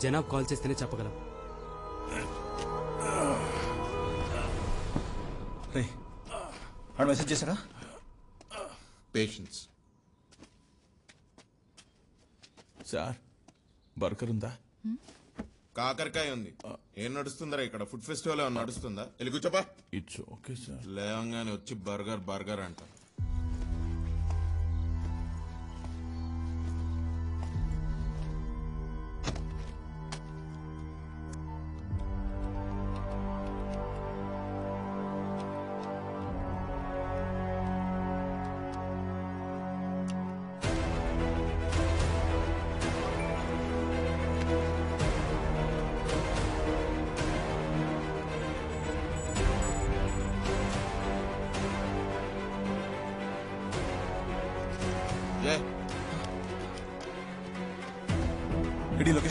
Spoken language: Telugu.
జనాబ్ కాల్ చేస్తేనే చెప్పగలం. మెసేజ్ చేశాడా? పేషెన్స్. సార్ బర్గర్ ఉందా? కాకరకాయ ఉంది. ఏం నడుస్తుందా ఇక్కడ? ఫుడ్ ఫెస్టివల్ ఏమన్నా నడుస్తుందా? వెళ్ళి కూర్చోపా. It's okay sir. లేవంగానే వచ్చి బర్గర్ బర్గర్ అంట.